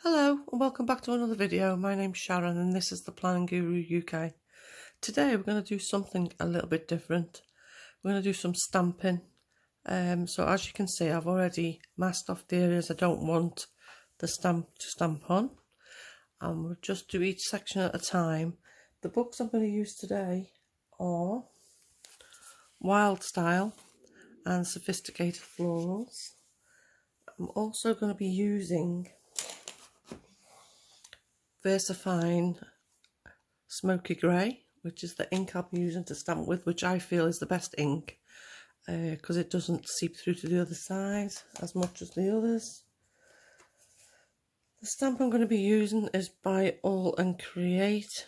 Hello and welcome back to another video. My name's Sharon and this is the Planning Guru UK. Today we're going to do something a little bit different. We're going to do some stamping. So as you can see, I've already masked off the areas I don't want the stamp to stamp on. And we'll just do each section at a time. The books I'm going to use today are Wild Style and Sophisticated Florals. I'm also going to be using VersaFine Smoky Grey, which is the ink I'll be using to stamp with, which I feel is the best ink because it doesn't seep through to the other side as much as the others. The stamp I'm going to be using is by All and Create,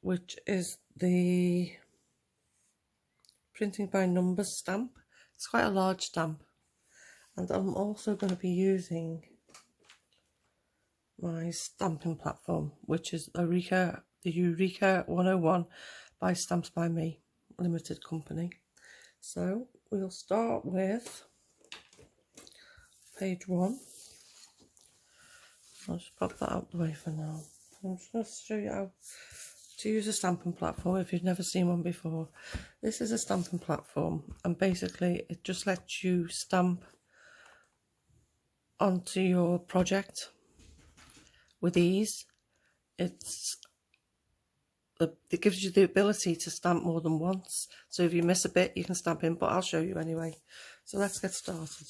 which is the Printing by Numbers stamp. It's quite a large stamp. And I'm also going to be using my stamping platform, which is the Eureka 101 by Stamps by Me Limited Company. So we'll start with page 1. I'll just pop that out the way for now. I'm just going to show you how to use a stamping platform if you've never seen one before. This is a stamping platform, and basically it just lets you stamp onto your project with ease. It gives you the ability to stamp more than once, so if you miss a bit you can stamp in, but I'll show you anyway. So let's get started.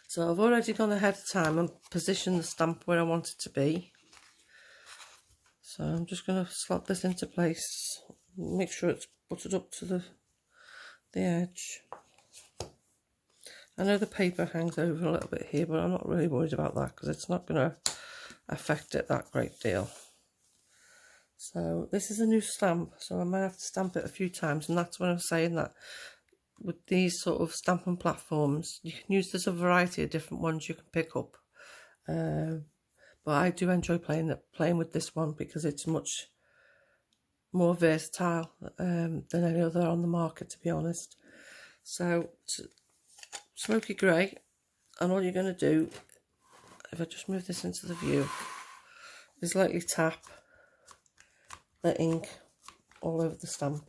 So I've already gone ahead of time and positioned the stamp where I want it to be. So I'm just going to slot this into place, make sure it's buttered up to the edge. I know the paper hangs over a little bit here, but I'm not really worried about that because it's not going to affect it that great deal. So this is a new stamp, so I might have to stamp it a few times, and that's when I'm saying that with these sort of stamping platforms, you can use, there's a variety of different ones you can pick up. But I do enjoy playing with this one because it's much more versatile than any other on the market, to be honest. So Smoky Grey, and all you're going to do, if I just move this into the view, is lightly tap the ink all over the stamp.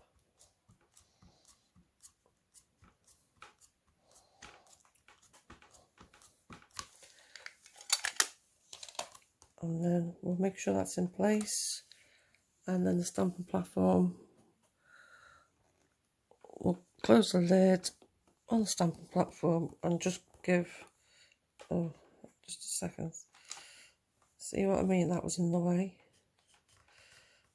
And then we'll make sure that's in place, and then the stamping platform, we'll close the lid on the stamping platform and just give, just a second, see what I mean, that was in the way.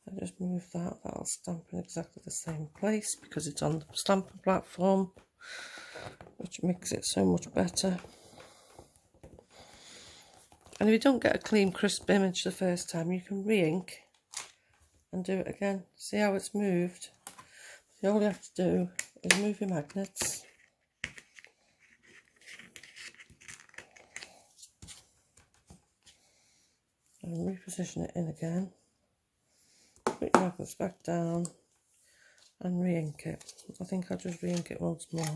I just move that, that'll stamp in exactly the same place because it's on the stamping platform, which makes it so much better. And if you don't get a clean, crisp image the first time, you can re-ink and do it again. See how it's moved? So all you have to do is move your magnets. And reposition it in again. Put your magnets back down and re-ink it. I think I'll just re-ink it once more.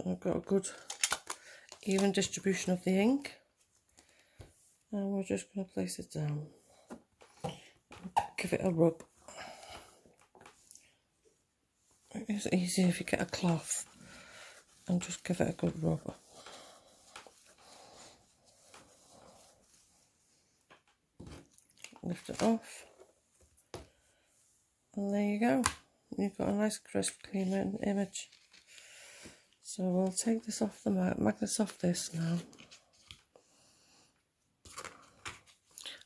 I've got a good even distribution of the ink, and we're just going to place it down, give it a rub. It's easier if you get a cloth and just give it a good rub. Lift it off, and there you go, you've got a nice crisp clean image. So we'll take this off the magnets off this now,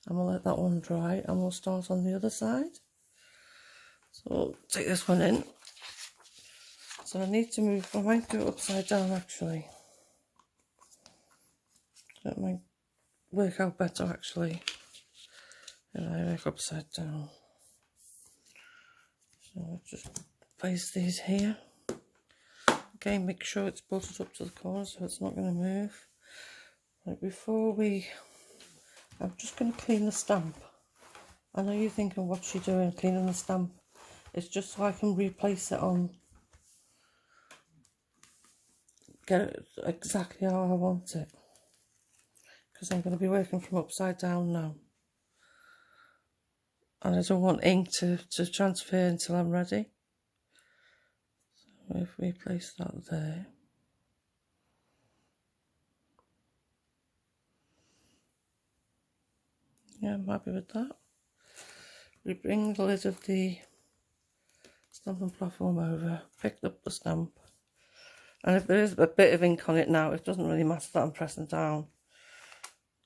and we'll let that one dry, and we'll start on the other side. So we'll take this one in. So I need to move, I might do it upside down actually. That might work out better actually if I work upside down. So I'll just place these here. Again, make sure it's buttered up to the corner so it's not going to move. Like before I'm just going to clean the stamp. I know you're thinking, what's she doing cleaning the stamp? It's just so I can replace it on, get it exactly how I want it. Because I'm going to be working from upside down now. And I don't want ink to transfer until I'm ready. So if we place that there. Yeah, I'm happy with that. We bring the lid of the stamping platform over, picked up the stamp. And if there is a bit of ink on it now, it doesn't really matter that I'm pressing down,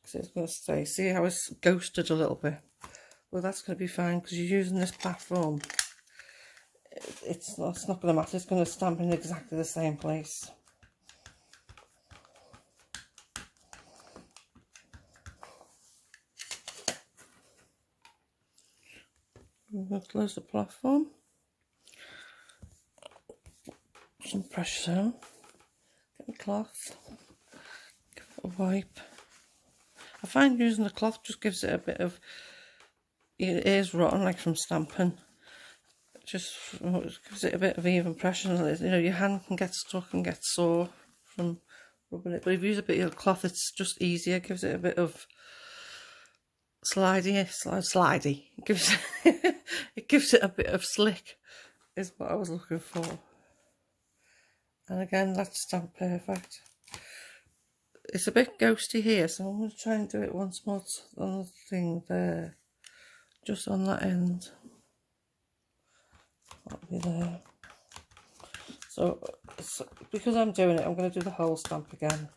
because it's going to stay. See how it's ghosted a little bit? Well, that's going to be fine, because you're using this platform. It's not going to matter, it's going to stamp in exactly the same place. We'll close the platform. Some pressure down. Get the cloth. Give it a wipe. I find using the cloth just gives it a bit of, it is rotten like from stamping. It just gives it a bit of even pressure. You know, your hand can get stuck and get sore from rubbing it. But if you use a bit of cloth, it's just easier. It gives it a bit of slidey. It gives it gives it a bit of slick, is what I was looking for. And again, that's stamp perfect. It's a bit ghosty here, so I'm going to try and do it once more on the thing there, just on that end. That'll be there. So because I'm doing it, I'm going to do the whole stamp again.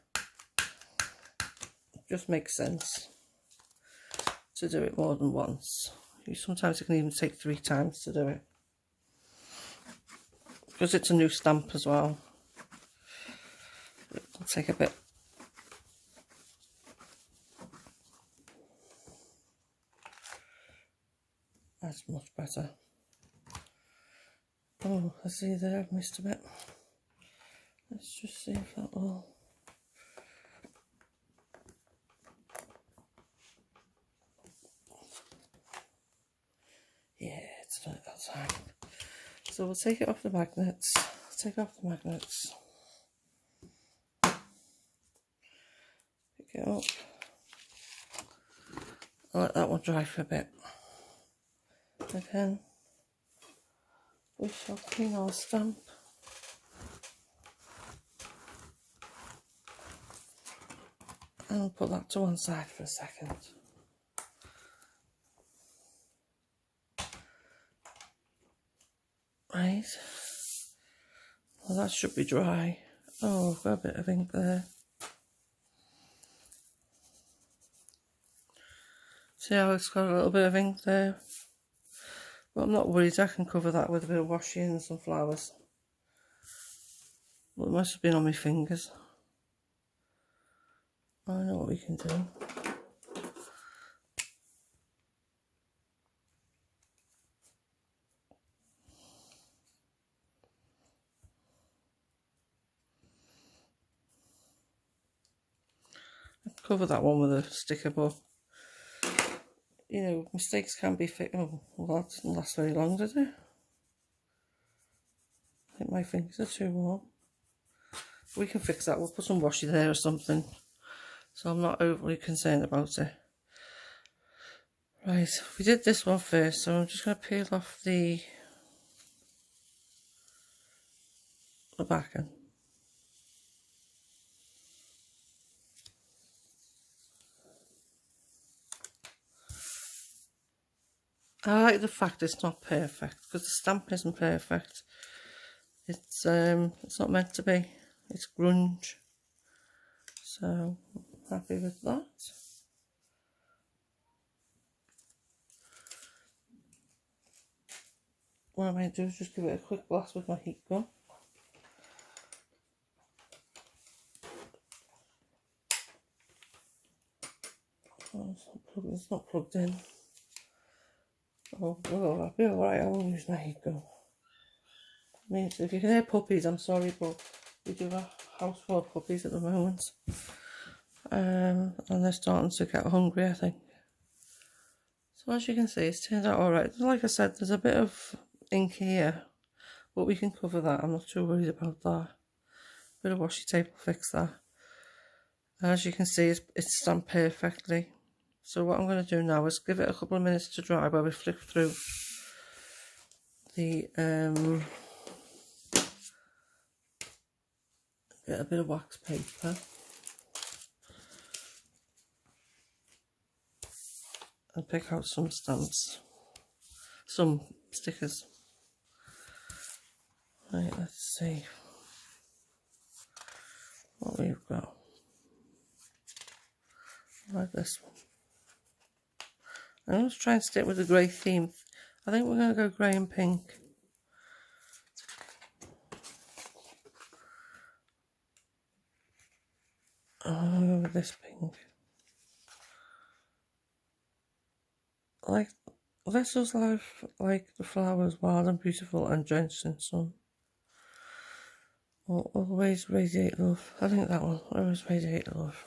It just makes sense to do it more than once. Sometimes it can even take 3 times to do it, because it's a new stamp as well. It'll take a bit. That's much better. Oh, I see there, I've missed a bit. Let's just see if that will. Yeah, it's about that time. So we'll take it off the magnets. Take off the magnets. Pick it up. I'll let that one dry for a bit. Again, we shall clean our stamp. And I'll put that to one side for a second. Right. Well, that should be dry. Oh, I've got a bit of ink there. See how it's got a little bit of ink there? But I'm not worried, I can cover that with a bit of washi and some flowers. Well, it must have been on my fingers. I know what we can do. Cover that one with a sticker, but you know, mistakes can be fixed. Oh, well, that doesn't last very long, does it? I think my fingers are too warm. We can fix that. We'll put some washi there or something, so I'm not overly concerned about it. Right, we did this one first, so I'm just going to peel off the back end. I like the fact it's not perfect, because the stamp isn't perfect. It's not meant to be. It's grunge. So I'm happy with that. What I'm going to do is just give it a quick blast with my heat gun. Oh, it's not plugged in. Oh, I'll be alright, I won't use my heat gun. I mean, if you can hear puppies, I'm sorry, but we do have a house full of puppies at the moment. And they're starting to get hungry, I think. So as you can see, it's turned out alright. Like I said, there's a bit of ink here, but we can cover that. I'm not too worried about that. Bit of washi tape will fix that. And as you can see, it's stamped perfectly. So what I'm going to do now is give it a couple of minutes to dry while we flick through the get a bit of wax paper and pick out some stamps, some stickers. Right, let's see what we've got. Like this one. I'm going to try and stick with the grey theme. I think we're going to go grey and pink. I'm going to go with this pink. Like, this is like the flowers, wild and beautiful and drenched in sun. Always radiate love. I think that one. Always radiate love.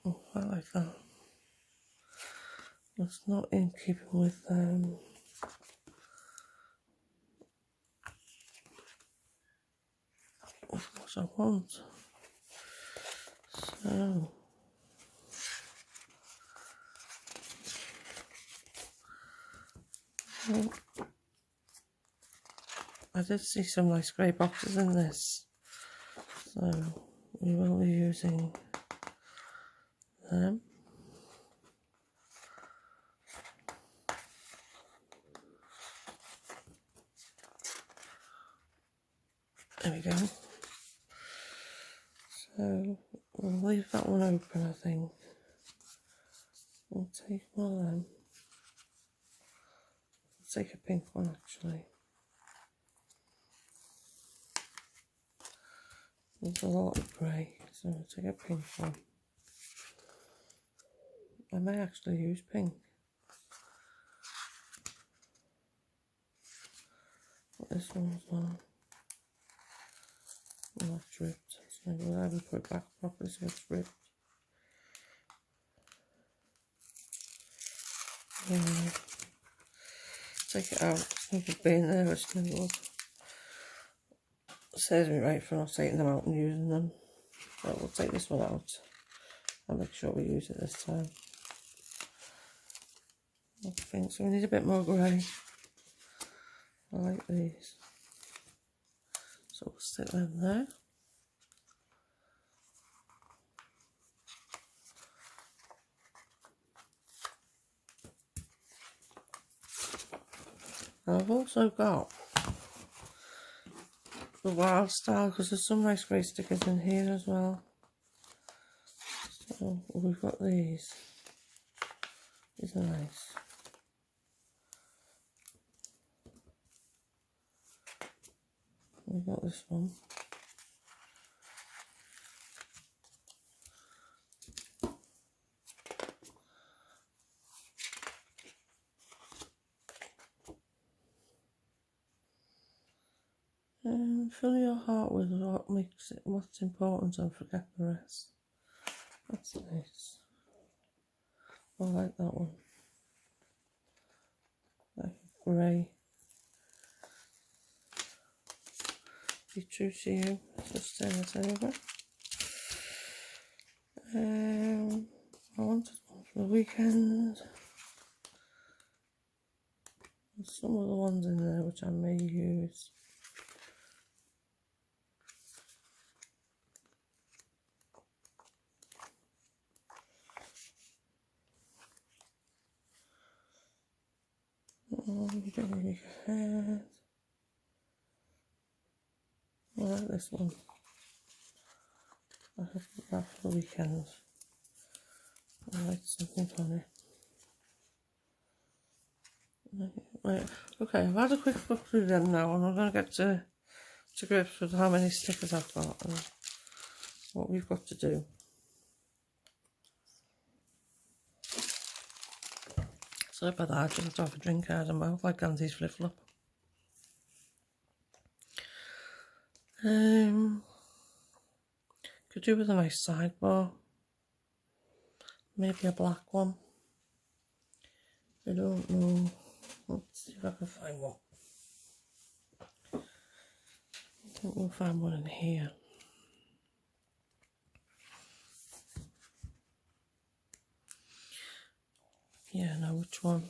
Oh, I like that. It's not in keeping with what I want. So I did see some nice grey boxes in this, so we will be using them. There we go. So we'll leave that one open, I think. We'll take one of them. We'll take a pink one actually. There's a lot of grey, so we'll take a pink one. I may actually use pink. But this one's on. Not ripped, so we'll have to put it back properly so it's ripped. Take it out, it could be in there, it's no good. It saves me right for not taking them out and using them. So we'll take this one out and make sure we use it this time. I think so. We need a bit more grey. I like these. So we'll stick them there. And I've also got the wild style because there's some nice grey stickers in here as well. So we've got these. These are nice. We've got this one. Fill your heart with what makes it, what's important, and forget the rest. That's nice. I like that one. Like grey. Be true to you. Just turn it over. I wanted one for the weekend. There's some other ones in there which I may use. Big head. I like this one. I have that for the weekend. I like something funny. Right, okay, I've had a quick look through them now and I'm going to get to grips with how many stickers I've got and what we've got to do. Sorry about that, I just have to have a drink out of my mouth like Gandhi's flip-flop. Could do with a nice sidebar. Maybe a black one. I don't know. Let's see if I can find one. I think we'll find one in here. Yeah, no, which one?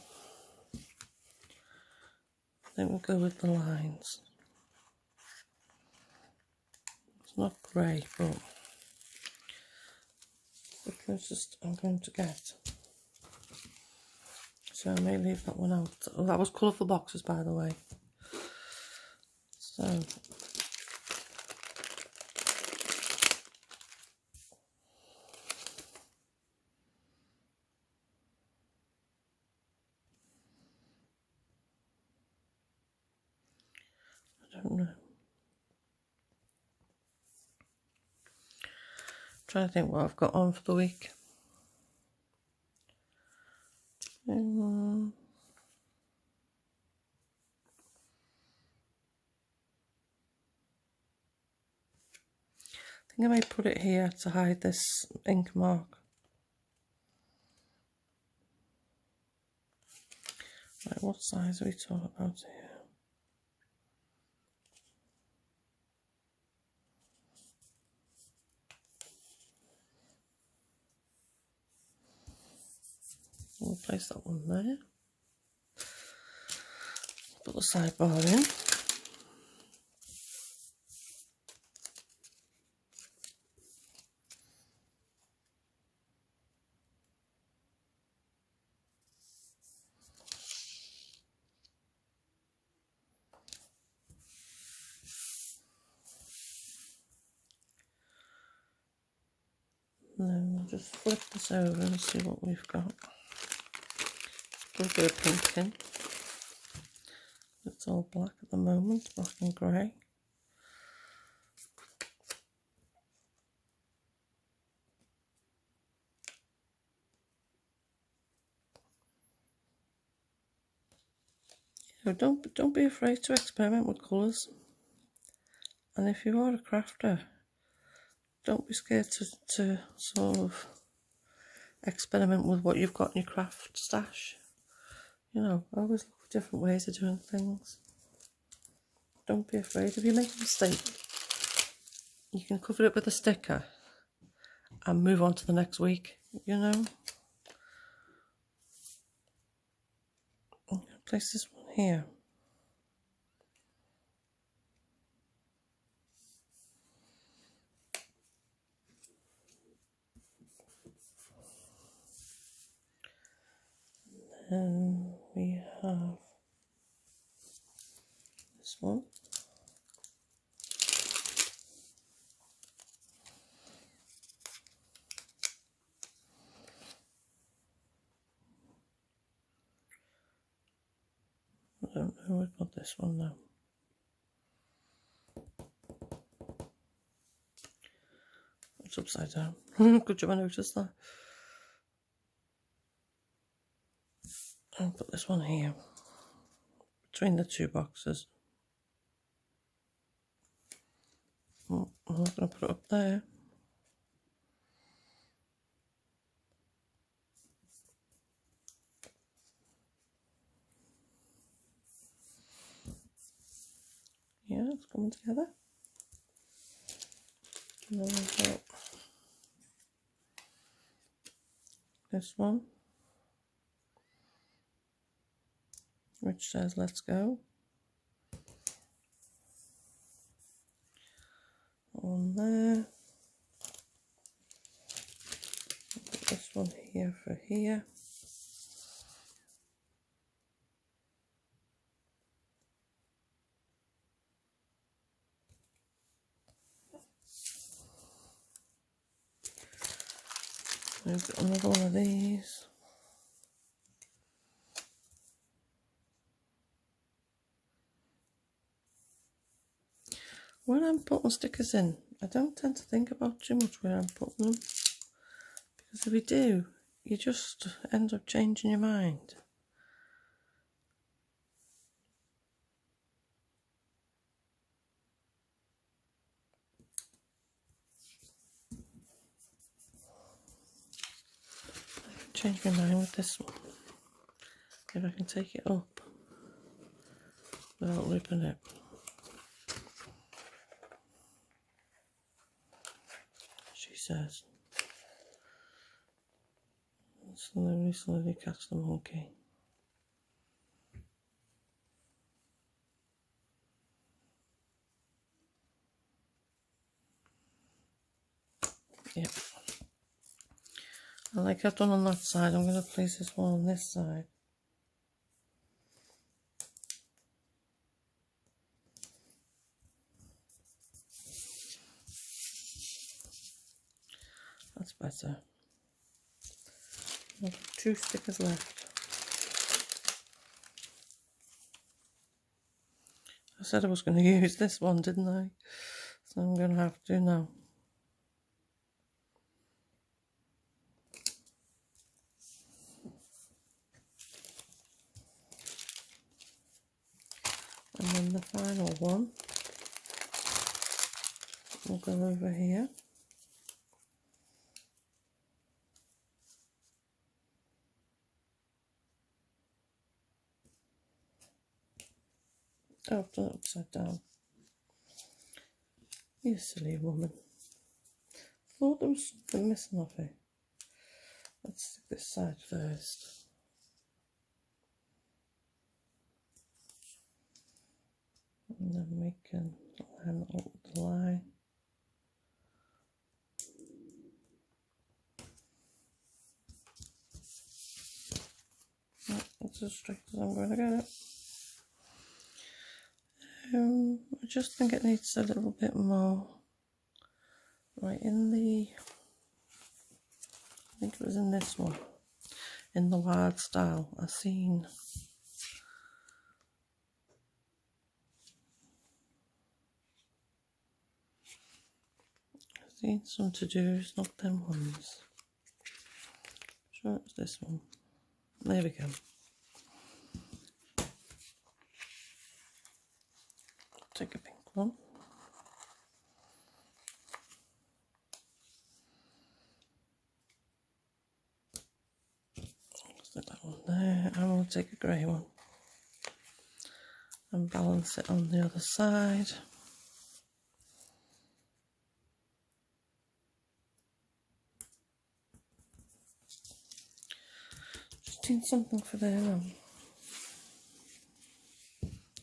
I think we'll go with the lines. It's not grey, but the closest I'm going to get. So I may leave that one out. Oh, that was colourful boxes, by the way. So I don't know. Trying to think what I've got on for the week. I think I may put it here to hide this ink mark. Right, what size are we talking about here? We'll place that one there. Put the sidebar in. And then we'll just flip this over and see what we've got. Put a bit of pink in. It's all black at the moment, black and grey. So don't be afraid to experiment with colours. And if you are a crafter, don't be scared to sort of experiment with what you've got in your craft stash. You know, always look for different ways of doing things. Don't be afraid. If you make a mistake, you can cover it with a sticker and move on to the next week, you know. I'm going to place this one here. And we have this one. I don't know where to put this one now. It's upside down. Good job I noticed that. I'll put this one here, between the two boxes. Oh, I'm not going to put it up there. Yeah, it's coming together. And then we've got this one, which says let's go. On there. Put this one here for here. We've got another one of these. When I'm putting stickers in, I don't tend to think about too much where I'm putting them, because if you do, you just end up changing your mind. change my mind with this one. If I can take it up without ripping it. She says. Slowly, slowly catch the monkey. Yep. And like I've done on that side, I'm going to place this one on this side. That's better. I've 2 stickers left. I said I was going to use this one, didn't I? So I'm going to have to now. And then the final one will go over here. Oh, I've done it upside down. You silly woman. Thought there was something missing off it. Let's stick this side first. And then we can line up the line. That's as straight as I'm going to get it. I just think it needs a little bit more. Right in the, I think it was in this one, in the wild style. I've seen some to-dos, not them ones. Sure, it's this one. There we go. Take a pink one. Stick that one there, and we'll take a grey one and balance it on the other side. Just need something for there now.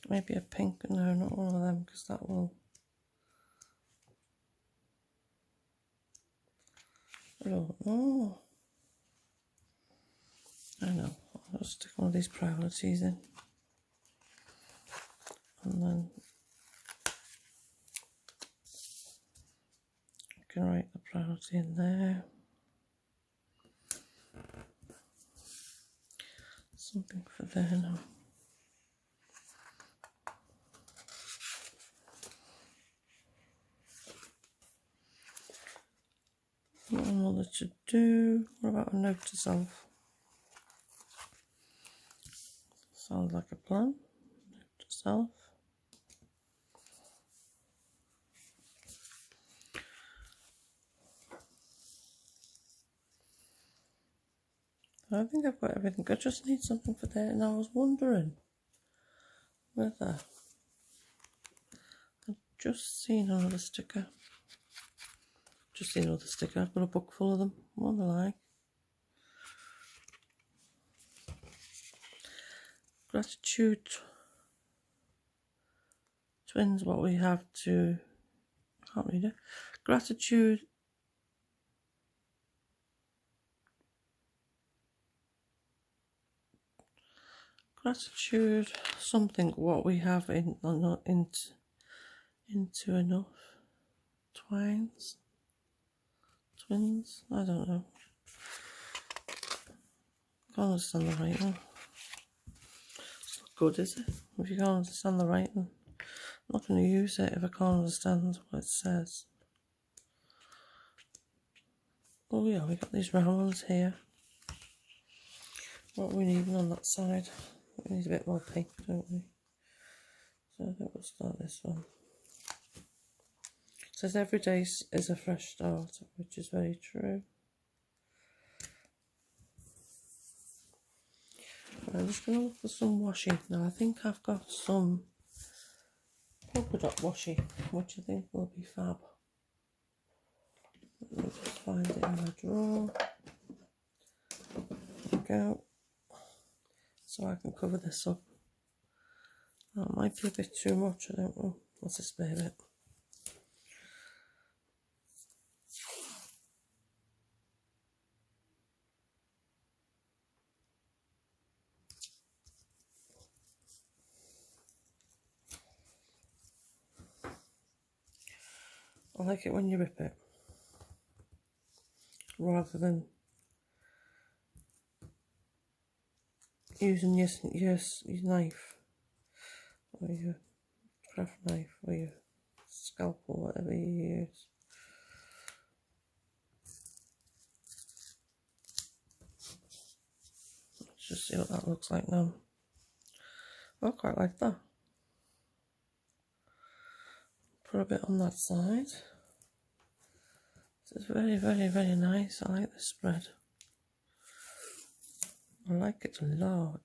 Maybe a pink, no, not one of them, because that will. Oh, I know. I'll stick one of these priorities in, and then I can write the priority in there. Something for there now. Another to do. What about a note to self? Sounds like a plan. Note to self. I think I've got everything. I just need something for there, and I was wondering whether I've just seen another sticker. Just seen another sticker. I've got a book full of them. What do I like? Gratitude twins. What we have to. I can't read it. Gratitude. Gratitude. Something. What we have in not into enough. Twins. I don't know. Can't understand the writing. It's not good, is it? If you can't understand the writing, I'm not going to use it if I can't understand what it says. Oh yeah, we got these round ones here. What are we needing on that side? We need a bit more pink, don't we? So I think we'll start this one. It says every day is a fresh start, which is very true. I'm just going to look for some washi. Now I think I've got some polka dot washi, which I think will be fab. Let me just find it in my drawer. There we go. So I can cover this up. That might be a bit too much, I don't know. What's this spare bit? I like it when you rip it, rather than using your knife, or your craft knife, or your scalpel, whatever you use. Let's just see what that looks like now. I quite like that. Put a bit on that side. This is very, very, very nice. I like this spread. I like it a lot.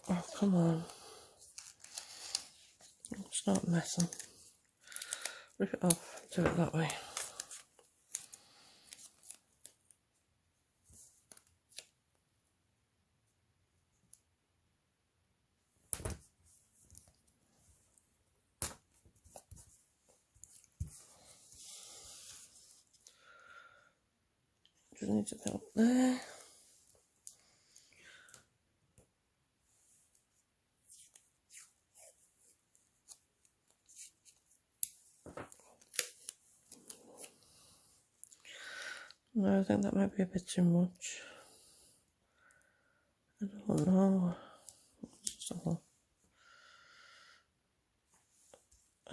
Oh, come on. Start messing. Rip it off. Do it that way. Just need to go up there. No, I think that might be a bit too much. I don't know. Just have a look.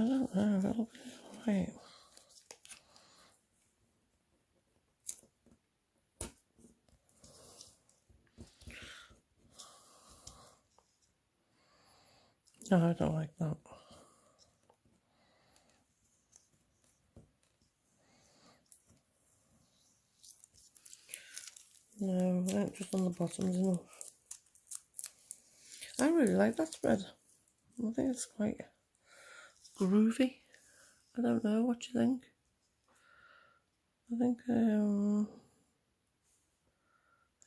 I don't know, that'll be alright. No, I don't like that. No, I think just on the bottom is enough. I really like that spread. I think it's quite groovy. I don't know, what you think? I think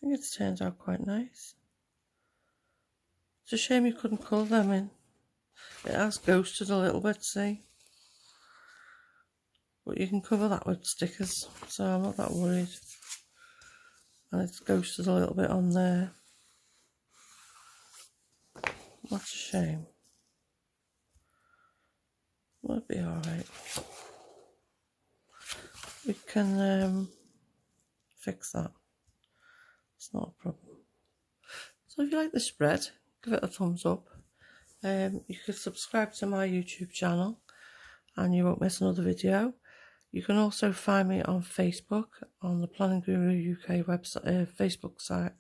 it's turned out quite nice. It's a shame you couldn't colour them in. It has ghosted a little bit, see? But you can cover that with stickers, so I'm not that worried. And it's ghosted a little bit on there. That's a shame. It'll be alright. We can fix that. It's not a problem. So if you like the spread, give it a thumbs up. You can subscribe to my YouTube channel and you won't miss another video. You can also find me on Facebook on the Planning Guru UK website, Facebook site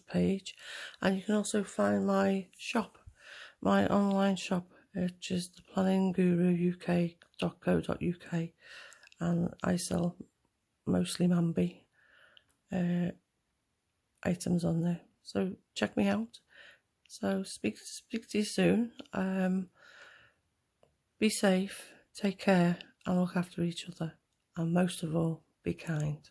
page, and you can also find my shop, my online shop, which is the planningguruuk.co.uk, and I sell mostly Mambi items on there. So check me out. So speak to you soon. Be safe, take care, and look after each other. And most of all, be kind.